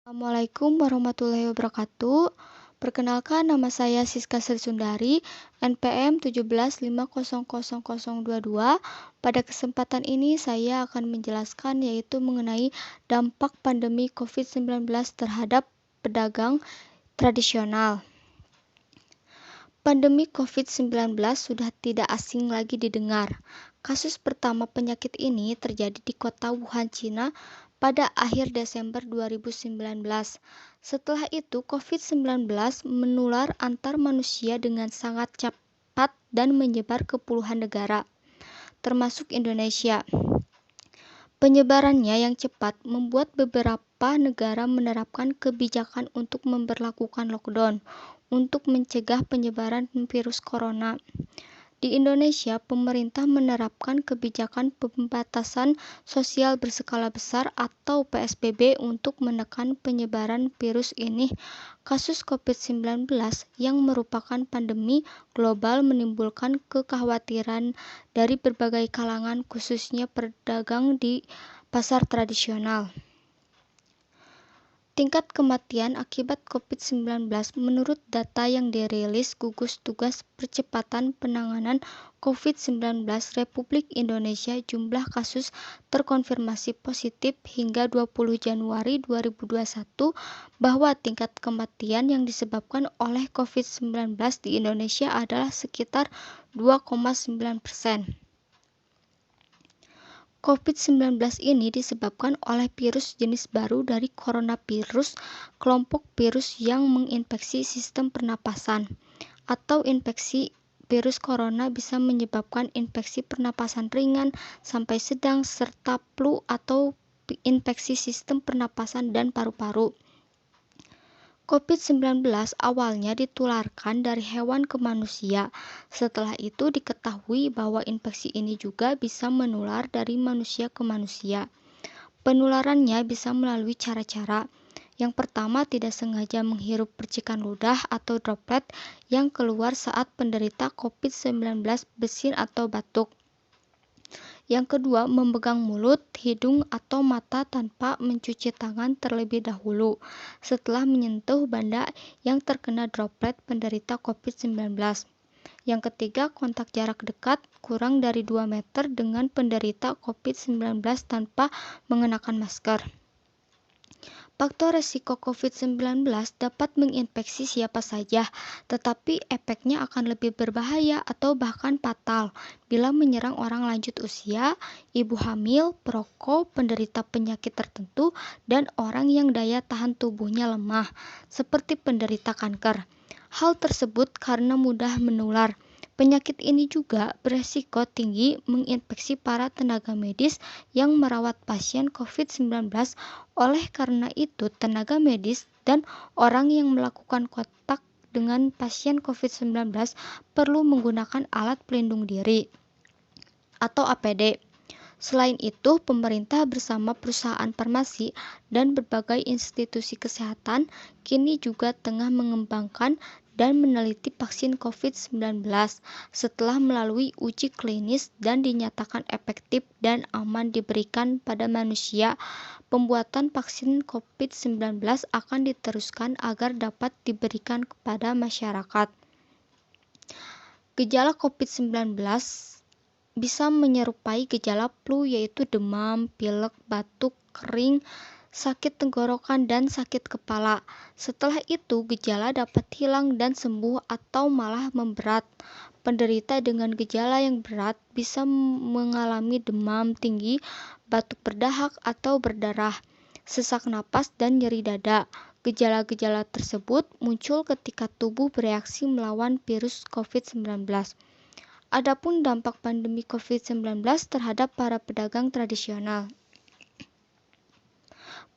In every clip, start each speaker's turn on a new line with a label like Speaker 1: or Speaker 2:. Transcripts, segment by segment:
Speaker 1: Assalamualaikum warahmatullahi wabarakatuh. Perkenalkan nama saya Siska Sri Sundari, NPM 17500022. Pada kesempatan ini saya akan menjelaskan yaitu mengenai dampak pandemi COVID-19 terhadap pedagang tradisional. Pandemi COVID-19 sudah tidak asing lagi didengar. Kasus pertama penyakit ini terjadi di kota Wuhan, Cina pada akhir Desember 2019. Setelah itu, COVID-19 menular antar manusia dengan sangat cepat dan menyebar ke puluhan negara, termasuk Indonesia. Penyebarannya yang cepat membuat beberapa negara menerapkan kebijakan untuk memberlakukan lockdown untuk mencegah penyebaran virus corona. Di Indonesia, pemerintah menerapkan kebijakan pembatasan sosial berskala besar atau PSBB untuk menekan penyebaran virus ini. Kasus COVID-19 yang merupakan pandemi global menimbulkan kekhawatiran dari berbagai kalangan, khususnya pedagang di pasar tradisional. Tingkat kematian akibat COVID-19 menurut data yang dirilis Gugus Tugas Percepatan Penanganan COVID-19 Republik Indonesia, jumlah kasus terkonfirmasi positif hingga 20 Januari 2021 bahwa tingkat kematian yang disebabkan oleh COVID-19 di Indonesia adalah sekitar 2,9%. COVID-19 ini disebabkan oleh virus jenis baru dari coronavirus, kelompok virus yang menginfeksi sistem pernapasan, atau infeksi virus corona bisa menyebabkan infeksi pernapasan ringan sampai sedang serta flu atau infeksi sistem pernapasan dan paru-paru. COVID-19 awalnya ditularkan dari hewan ke manusia. Setelah itu diketahui bahwa infeksi ini juga bisa menular dari manusia ke manusia. Penularannya bisa melalui cara-cara. Yang pertama, tidak sengaja menghirup percikan ludah atau droplet yang keluar saat penderita COVID-19 bersin atau batuk. Yang kedua, memegang mulut, hidung, atau mata tanpa mencuci tangan terlebih dahulu setelah menyentuh benda yang terkena droplet penderita COVID-19. Yang ketiga, kontak jarak dekat kurang dari 2 meter dengan penderita COVID-19 tanpa mengenakan masker. Faktor resiko COVID-19 dapat menginfeksi siapa saja, tetapi efeknya akan lebih berbahaya atau bahkan fatal bila menyerang orang lanjut usia, ibu hamil, perokok, penderita penyakit tertentu, dan orang yang daya tahan tubuhnya lemah, seperti penderita kanker. Hal tersebut karena mudah menular. Penyakit ini juga beresiko tinggi menginfeksi para tenaga medis yang merawat pasien COVID-19. Oleh karena itu, tenaga medis dan orang yang melakukan kontak dengan pasien COVID-19 perlu menggunakan alat pelindung diri atau APD. Selain itu, pemerintah bersama perusahaan farmasi dan berbagai institusi kesehatan kini juga tengah mengembangkan dan meneliti vaksin COVID-19 setelah melalui uji klinis dan dinyatakan efektif dan aman diberikan pada manusia. Pembuatan vaksin COVID-19 akan diteruskan agar dapat diberikan kepada masyarakat. Gejala COVID-19 bisa menyerupai gejala flu, yaitu demam, pilek, batuk, kering, sakit tenggorokan, dan sakit kepala. Setelah itu, gejala dapat hilang dan sembuh atau malah memberat. Penderita dengan gejala yang berat bisa mengalami demam tinggi, batuk berdahak atau berdarah, sesak napas, dan nyeri dada. Gejala-gejala tersebut muncul ketika tubuh bereaksi melawan virus COVID-19. Adapun dampak pandemi COVID-19 terhadap para pedagang tradisional.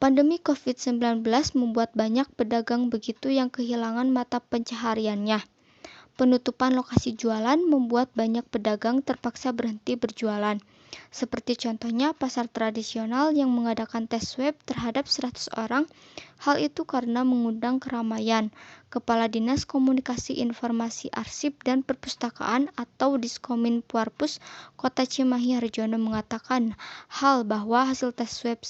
Speaker 1: Pandemi COVID-19 membuat banyak pedagang begitu yang kehilangan mata pencahariannya. Penutupan lokasi jualan membuat banyak pedagang terpaksa berhenti berjualan. Seperti contohnya pasar tradisional yang mengadakan tes swab terhadap 100 orang. Hal itu karena mengundang keramaian. Kepala Dinas Komunikasi Informasi Arsip dan Perpustakaan atau Diskominforpus Kota Cimahi Harjono mengatakan bahwa hasil tes swab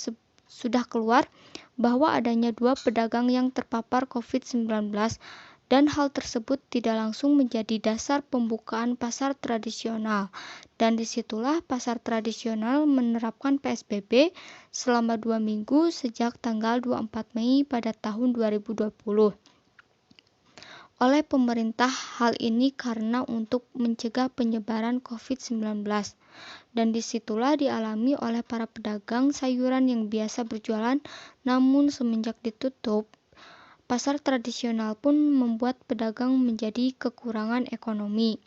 Speaker 1: sudah keluar bahwa adanya 2 pedagang yang terpapar COVID-19 dan hal tersebut tidak langsung menjadi dasar pembukaan pasar tradisional. Dan disitulah pasar tradisional menerapkan PSBB selama 2 minggu sejak tanggal 24 Mei pada tahun 2020 oleh pemerintah. Hal ini karena untuk mencegah penyebaran COVID-19. Dan disitulah dialami oleh para pedagang sayuran yang biasa berjualan, namun semenjak ditutup, pasar tradisional pun membuat pedagang menjadi kekurangan ekonomi.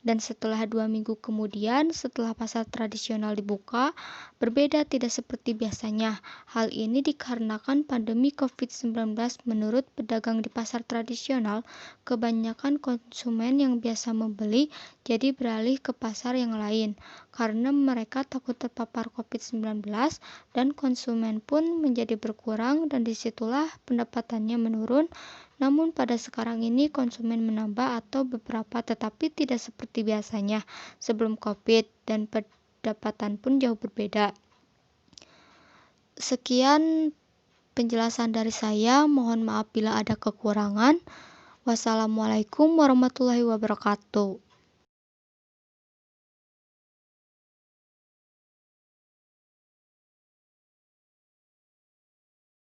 Speaker 1: Dan setelah 2 minggu kemudian, setelah pasar tradisional dibuka, berbeda tidak seperti biasanya. Hal ini dikarenakan pandemi COVID-19. Menurut pedagang di pasar tradisional, kebanyakan konsumen yang biasa membeli jadi beralih ke pasar yang lain karena mereka takut terpapar COVID-19 dan konsumen pun menjadi berkurang dan disitulah pendapatannya menurun. Namun pada sekarang ini konsumen menambah atau beberapa tetapi tidak seperti biasanya sebelum COVID dan pendapatan pun jauh berbeda. Sekian penjelasan dari saya, mohon maaf bila ada kekurangan. Wassalamualaikum warahmatullahi wabarakatuh.